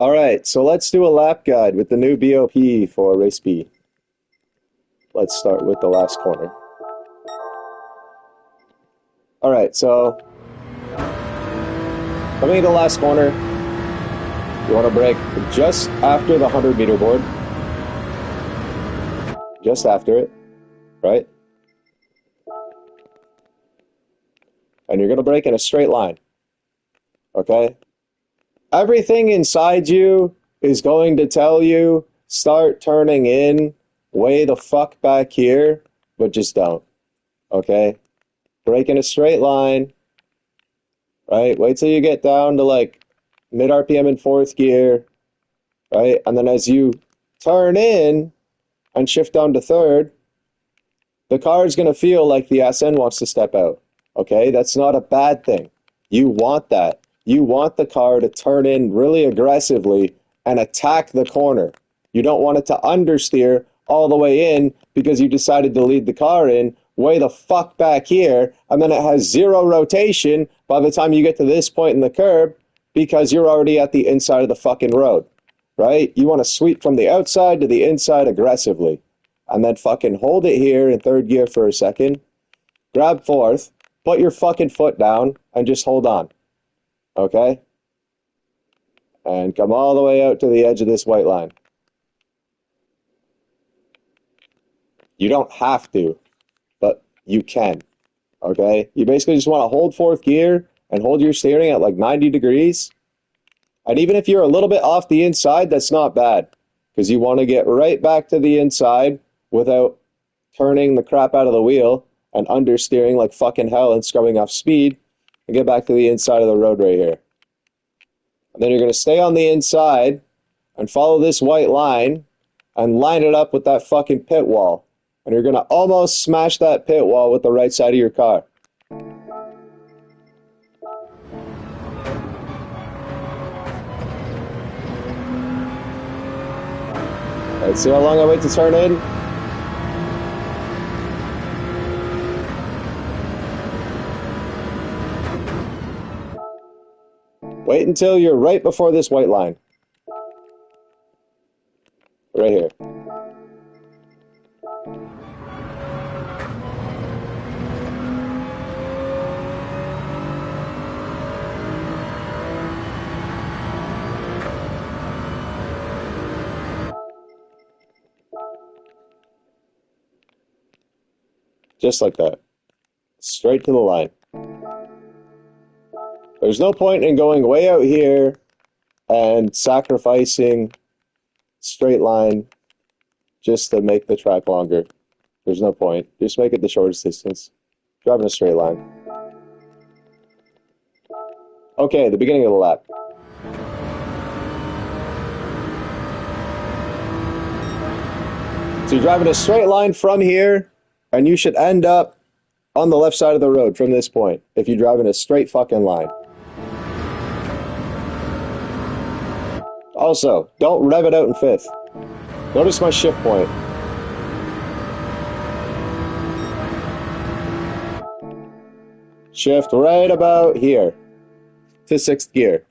All right, so let's do a lap guide with the new BOP for race B. Let's start with the last corner. All right, so coming into the last corner, you want to brake just after the 100-meter board. Just after it, right? And you're going to brake in a straight line, okay? Everything inside you is going to tell you start turning in way the fuck back here, but just don't, okay? Brake in a straight line, right? Wait till you get down to like mid RPM in fourth gear, right? And then as you turn in and shift down to third, the car is going to feel like the SN wants to step out, okay? That's not a bad thing. You want that. You want the car to turn in really aggressively and attack the corner. You don't want it to understeer all the way in because you decided to lead the car in way the fuck back here, and then it has zero rotation by the time you get to this point in the curb because you're already at the inside of the fucking road, right? You want to sweep from the outside to the inside aggressively, and then fucking hold it here in third gear for a second, grab fourth, put your fucking foot down, and just hold on. Okay? And come all the way out to the edge of this white line. You don't have to, but you can. Okay? You basically just want to hold fourth gear and hold your steering at like 90 degrees. And even if you're a little bit off the inside, that's not bad. Because you want to get right back to the inside without turning the crap out of the wheel and understeering like fucking hell and scrubbing off speed and get back to the inside of the road right here. And then you're going to stay on the inside and follow this white line and line it up with that fucking pit wall. And you're going to almost smash that pit wall with the right side of your car. Let's see how long I wait to turn in. Wait until you're right before this white line. Right here. Just like that. Straight to the line. There's no point in going way out here and sacrificing straight line just to make the track longer. There's no point. Just make it the shortest distance. Driving a straight line. Okay, the beginning of the lap. So you're driving a straight line from here, and you should end up on the left side of the road from this point if you're driving a straight fucking line. Also, don't rev it out in fifth. Notice my shift point. Shift right about here to sixth gear.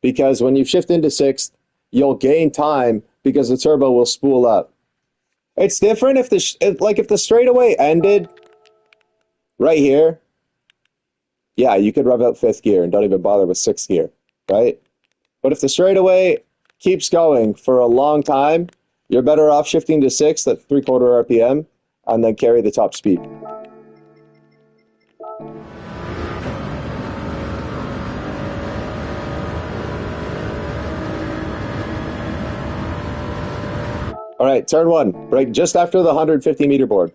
Because when you shift into sixth, you'll gain time because the turbo will spool up. It's different if the straightaway ended right here. Yeah, you could rev out fifth gear and don't even bother with sixth gear, right? But if the straightaway keeps going for a long time, you're better off shifting to sixth at 3/4 RPM and then carry the top speed. All right, turn one. Brake just after the 150-meter board.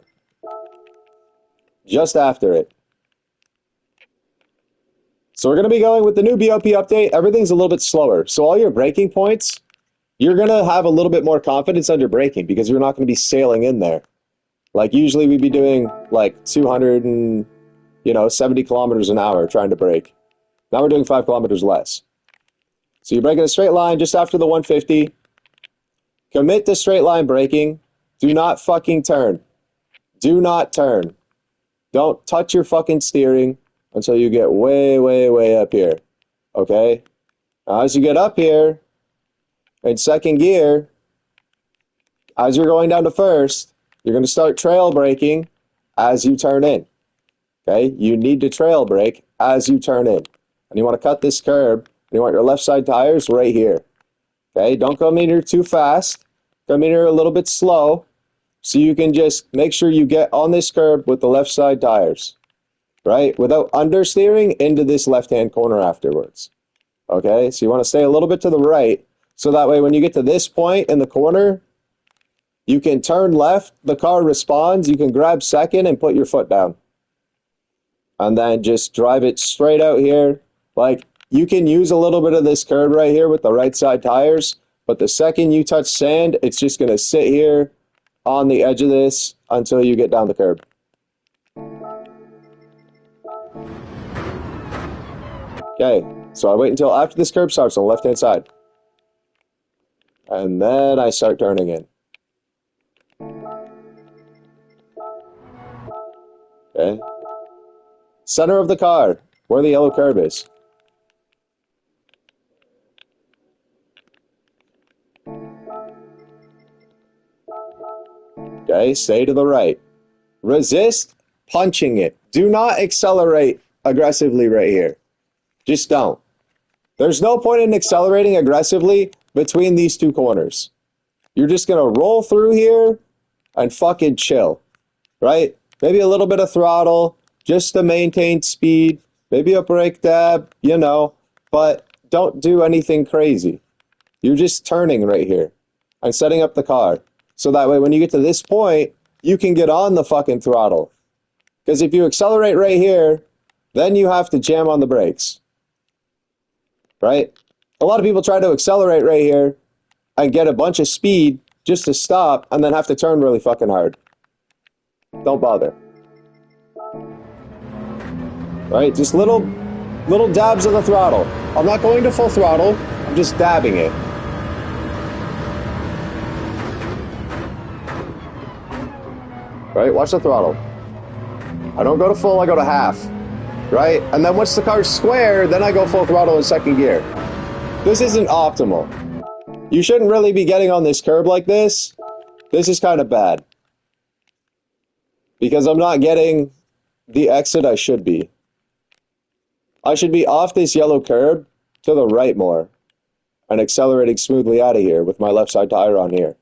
Just after it. So we're going to be going with the new BOP update. Everything's a little bit slower. So all your braking points, you're going to have a little bit more confidence on your braking because you're not going to be sailing in there. Like usually we'd be doing like 270 kilometers an hour trying to brake. Now we're doing 5 kilometers less. So you're braking a straight line just after the 150. Commit to straight line braking. Do not fucking turn. Do not turn. Don't touch your fucking steering until you get way, way, way up here. Okay? Now, as you get up here, In second gear, as you're going down to first, you're going to start trail braking as you turn in. Okay, you need to trail brake as you turn in. And you want to cut this curb, and you want your left side tires right here. Okay, don't come in here too fast. Come in here a little bit slow, so you can just make sure you get on this curb with the left side tires, right? Without understeering into this left-hand corner afterwards. Okay, so you want to stay a little bit to the right, so that way when you get to this point in the corner, you can turn left, the car responds, you can grab second and put your foot down. And then just drive it straight out here. Like, you can use a little bit of this curb right here with the right side tires, but the second you touch sand, it's just going to sit here on the edge of this until you get down the curb. Okay, so I wait until after this curb starts on the left-hand side. And then I start turning in. Okay. Center of the car, where the yellow curb is. Okay, stay to the right. Resist punching it. Do not accelerate aggressively right here. Just don't. There's no point in accelerating aggressively between these two corners. You're just going to roll through here and fucking chill, right? Maybe a little bit of throttle just to maintain speed. Maybe a brake dab, you know, but don't do anything crazy. You're just turning right here and setting up the car. So that way when you get to this point, you can get on the fucking throttle. Because if you accelerate right here, then you have to jam on the brakes. Right? A lot of people try to accelerate right here and get a bunch of speed just to stop and then have to turn really fucking hard. Don't bother. Right? Just little dabs of the throttle. I'm not going to full throttle. I'm just dabbing it. Right? Watch the throttle. I don't go to full, I go to half. Right? And then once the car's square, then I go full throttle in second gear. This isn't optimal. You shouldn't really be getting on this curb like this. This is kind of bad. Because I'm not getting the exit I should be. I should be off this yellow curb to the right more and accelerating smoothly out of here with my left side tire on here.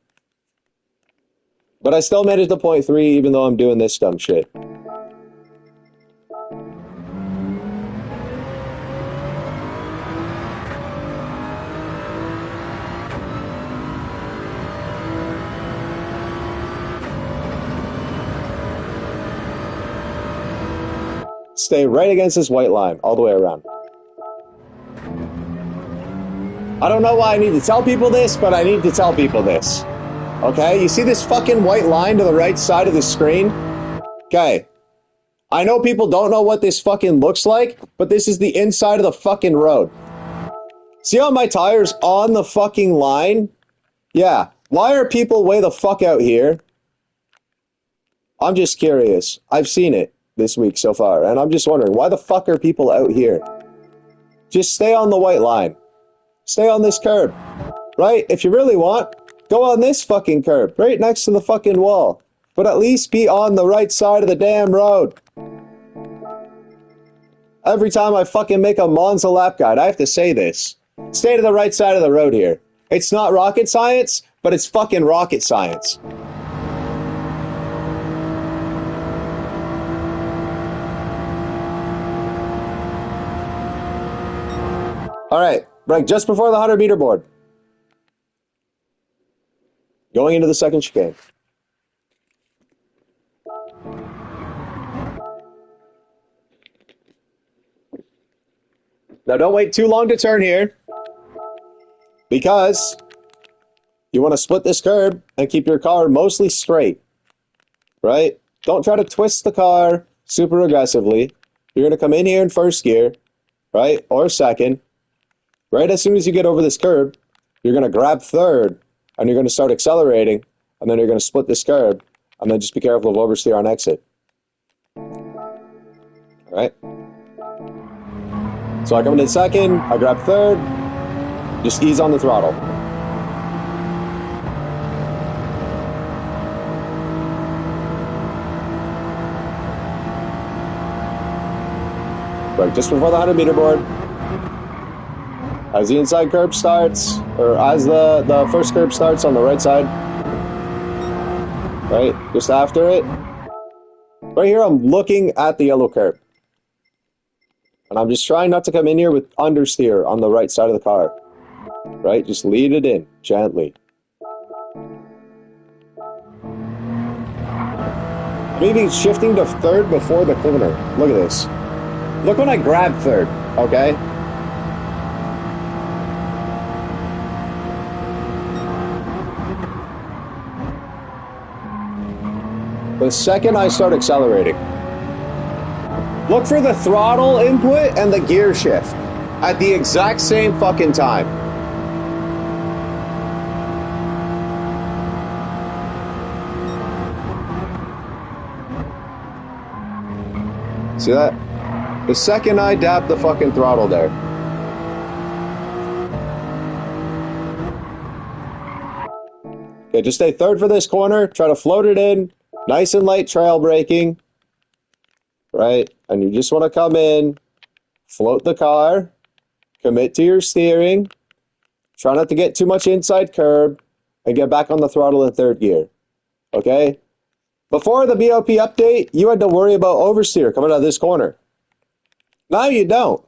But I still made it to 0.3 even though I'm doing this dumb shit. Stay right against this white line all the way around. I don't know why I need to tell people this, but I need to tell people this. Okay, you see this fucking white line to the right side of the screen? Okay. I know people don't know what this fucking looks like, but this is the inside of the fucking road. See how my tire's on the fucking line? Yeah. Why are people way the fuck out here? I'm just curious. I've seen it this week so far, and I'm just wondering, why the fuck are people out here? Just stay on the white line. Stay on this curb, right? If you really want, go on this fucking curb, right next to the fucking wall. But at least be on the right side of the damn road. Every time I fucking make a Monza lap guide, I have to say this. Stay to the right side of the road here. It's not rocket science, but it's fucking rocket science. All right, brake just before the 100-meter board. Going into the second chicane. Now don't wait too long to turn here, because you want to split this curb and keep your car mostly straight, right? Don't try to twist the car super aggressively. You're going to come in here in first gear, right, or second. Right as soon as you get over this curb, you're going to grab third, and you're going to start accelerating, and then you're going to split this curb, and then just be careful of oversteer on exit. All right? So I come in second, I grab third, just ease on the throttle. Right, just before the 100-meter board. As the inside curb starts, or as the first curb starts on the right side. Right, just after it. Right here, I'm looking at the yellow curb. And I'm just trying not to come in here with understeer on the right side of the car. Right, just lead it in, gently. Maybe shifting to third before the corner. Look at this. Look when I grab third, okay? The second I start accelerating. Look for the throttle input and the gear shift at the exact same fucking time. See that? The second I dab the fucking throttle there. Okay, just stay third for this corner. Try to float it in. Nice and light trail braking. Right? And you just want to come in, float the car, commit to your steering, try not to get too much inside curb, and get back on the throttle in third gear. Okay? Before the BOP update, you had to worry about oversteer coming out of this corner. Now you don't.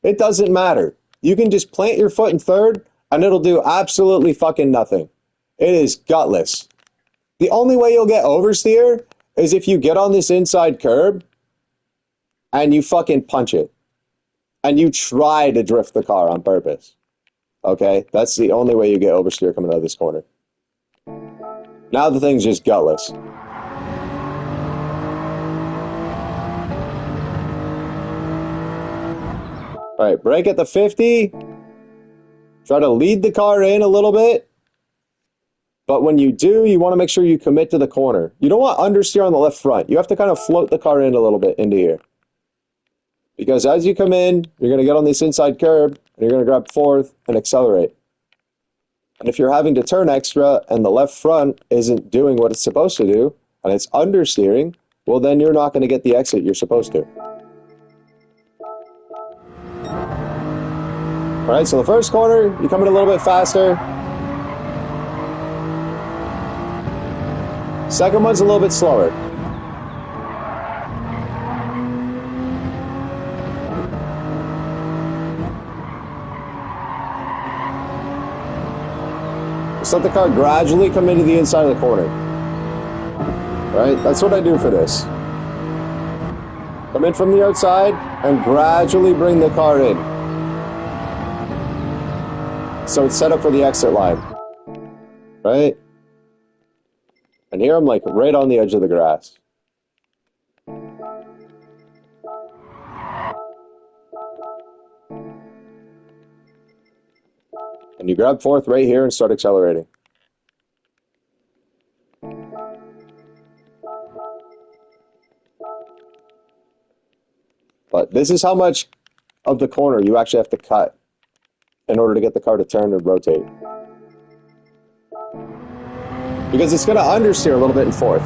It doesn't matter. You can just plant your foot in third, and it'll do absolutely fucking nothing. It is gutless. The only way you'll get oversteer is if you get on this inside curb, and you fucking punch it. And you try to drift the car on purpose. Okay? That's the only way you get oversteer coming out of this corner. Now the thing's just gutless. Alright, brake at the 50. Try to lead the car in a little bit. But when you do, you want to make sure you commit to the corner. You don't want understeer on the left front. You have to kind of float the car in a little bit into here. Because as you come in, you're going to get on this inside curb, and you're going to grab fourth and accelerate. And if you're having to turn extra, and the left front isn't doing what it's supposed to do, and it's understeering, well then you're not going to get the exit you're supposed to. Alright, so the first corner, you come in a little bit faster. Second one's a little bit slower. Just let the car gradually come into the inside of the corner. Right? That's what I do for this. Come in from the outside and gradually bring the car in. So it's set up for the exit line. Right? And here I'm like right on the edge of the grass. And you grab fourth right here and start accelerating. But this is how much of the corner you actually have to cut in order to get the car to turn and rotate. Because it's going to understeer a little bit in fourth.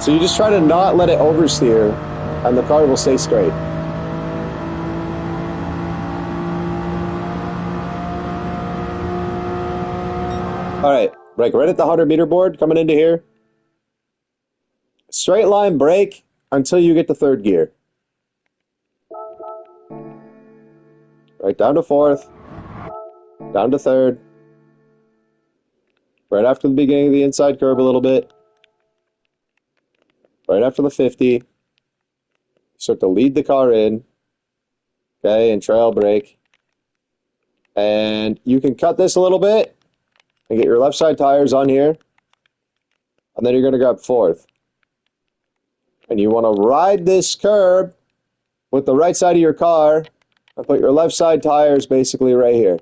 So you just try to not let it oversteer, and the car will stay straight. Alright, brake right at the 100-meter board, coming into here. Straight line brake until you get to third gear. Right down to fourth, down to third. Right after the beginning of the inside curve a little bit. Right after the 50. Start to lead the car in. Okay, and trail brake. And you can cut this a little bit and get your left side tires on here. And then you're going to grab fourth. And you want to ride this curb with the right side of your car and put your left side tires basically right here.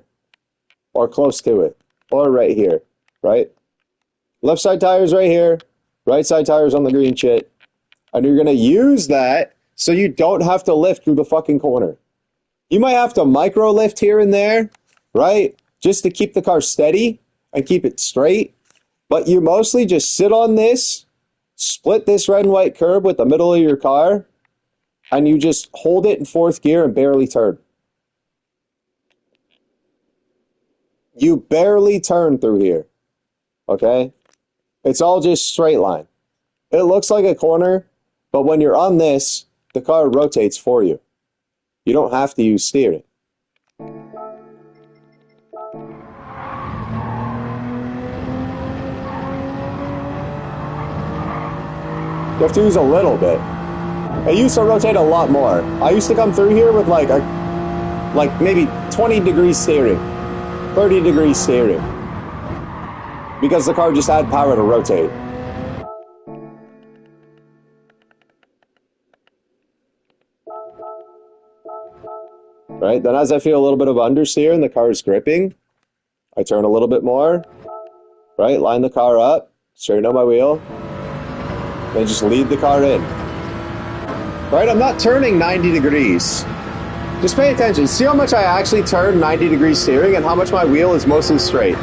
Or close to it. Or right here. Right? Left side tires right here. Right side tires on the green shit. And you're going to use that so you don't have to lift through the fucking corner. You might have to micro lift here and there, right? Just to keep the car steady and keep it straight. But you mostly just sit on this, split this red and white curb with the middle of your car, and you just hold it in fourth gear and barely turn. You barely turn through here, okay? It's all just straight line. It looks like a corner, but when you're on this, the car rotates for you. You don't have to use steering. You have to use a little bit. It used to rotate a lot more. I used to come through here with like maybe 20 degrees steering, 30 degrees steering, because the car just had power to rotate. Right? Then as I feel a little bit of understeer and the car is gripping, I turn a little bit more, right? Line the car up, straighten out my wheel, then just lead the car in. Right? I'm not turning 90 degrees. Just pay attention. See how much I actually turn 90 degrees steering and how much my wheel is mostly straight.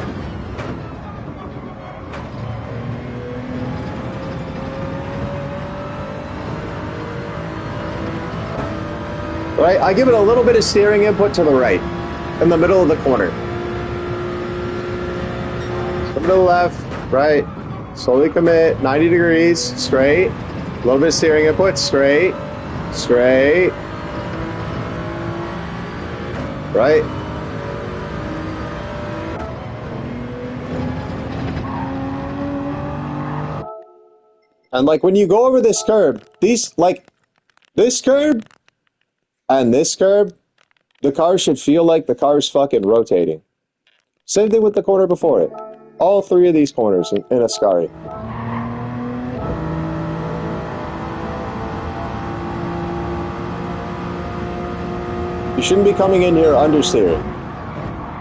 Right? I give it a little bit of steering input to the right, in the middle of the corner. Come to the left, right, slowly commit, 90 degrees, straight, a little bit of steering input, straight, straight, right. And like when you go over this curb, these, like, this curb and this curb, the car should feel like the car's fucking rotating. Same thing with the corner before it. All three of these corners in Ascari. You shouldn't be coming in here understeering.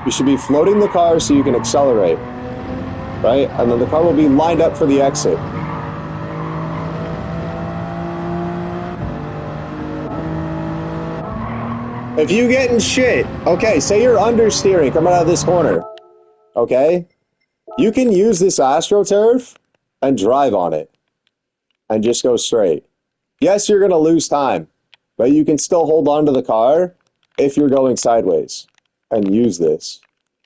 You should be floating the car so you can accelerate. Right? And then the car will be lined up for the exit. If you get in shit, okay, say you're understeering coming out of this corner, okay? You can use this AstroTurf and drive on it and just go straight. Yes, you're going to lose time, but you can still hold on to the car if you're going sideways and use this.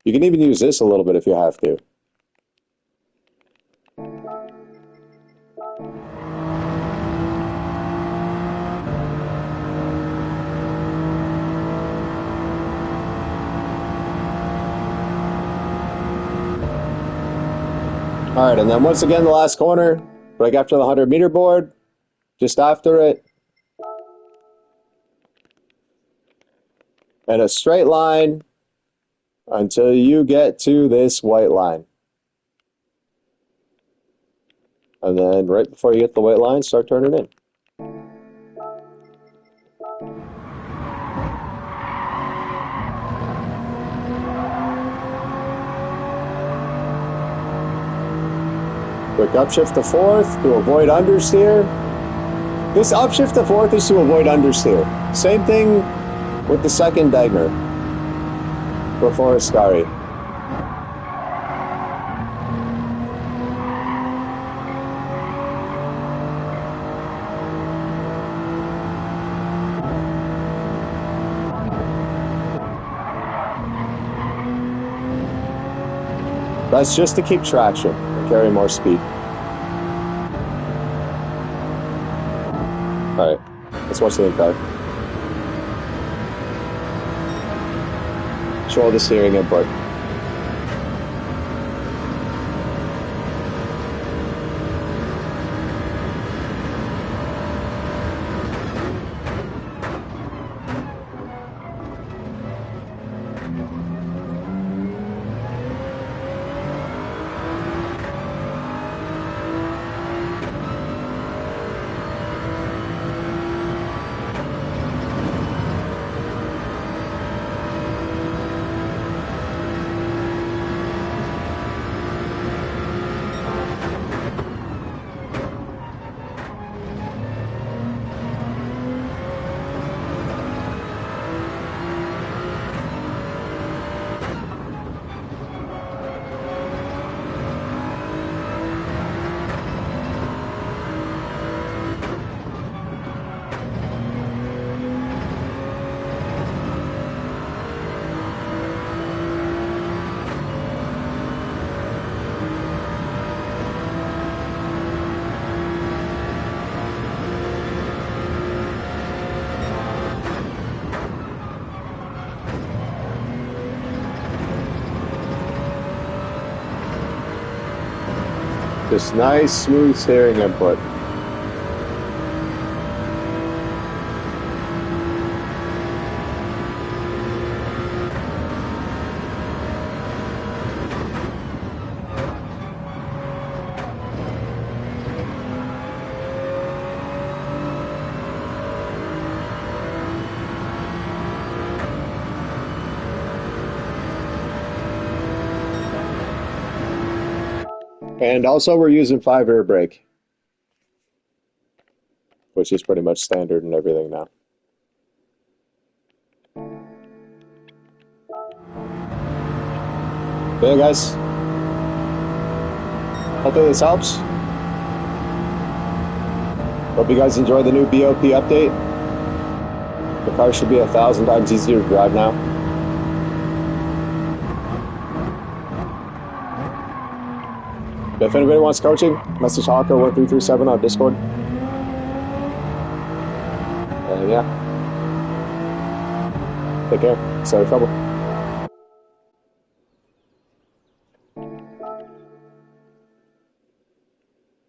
You can even use this a little bit if you have to. All right, and then once again, the last corner, right after the 100-meter board, just after it, and a straight line until you get to this white line. And then right before you hit the white line, start turning in. Quick upshift to fourth to avoid understeer. This upshift to fourth is to avoid understeer. Same thing with the second Dagner before Ascari. That's just to keep traction and carry more speed. Alright, let's watch the in-car. Show the steering input. Just nice, smooth steering input. And also we're using 5-air brake, which is pretty much standard and everything now. Yeah, guys. Hopefully this helps. Hope you guys enjoy the new BOP update. The car should be 1,000 times easier to drive now. If anybody wants coaching, message Hawco 1337 on Discord. And yeah. Take care. Stay out of trouble.